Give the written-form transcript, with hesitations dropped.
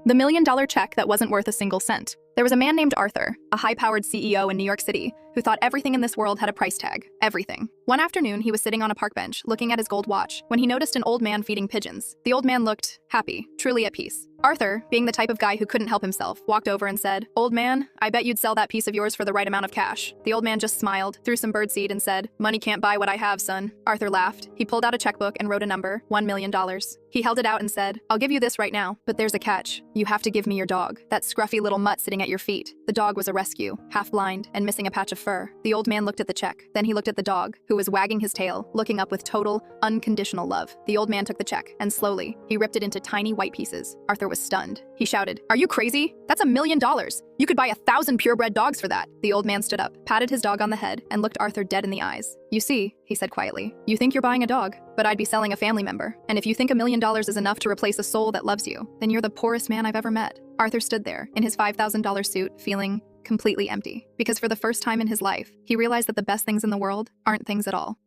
The million-dollar check that wasn't worth a single cent. There was a man named Arthur, a high-powered CEO in New York City, who thought everything in this world had a price tag. Everything. One afternoon, he was sitting on a park bench, looking at his gold watch, when he noticed an old man feeding pigeons. The old man looked happy, truly at peace. Arthur, being the type of guy who couldn't help himself, walked over and said, "Old man, I bet you'd sell that piece of yours for the right amount of cash." The old man just smiled, threw some birdseed, and said, "Money can't buy what I have, son." Arthur laughed. He pulled out a checkbook and wrote a number, $1 million. He held it out and said, "I'll give you this right now, but there's a catch. You have to give me your dog, that scruffy little mutt sitting at your feet." The dog was a rescue, half blind, and missing a patch of fur. The old man looked at the check. Then he looked at the dog, who was wagging his tail, looking up with total, unconditional love. The old man took the check, and slowly, he ripped it into tiny white pieces. Arthur was stunned. He shouted, "Are you crazy? That's $1 million. You could buy 1,000 purebred dogs for that." The old man stood up, patted his dog on the head, and looked Arthur dead in the eyes. "You see," he said quietly, "you think you're buying a dog, but I'd be selling a family member. And if you think $1 million is enough to replace a soul that loves you, then you're the poorest man I've ever met." Arthur stood there, in his $5,000 suit, feeling completely empty. Because for the first time in his life, he realized that the best things in the world aren't things at all.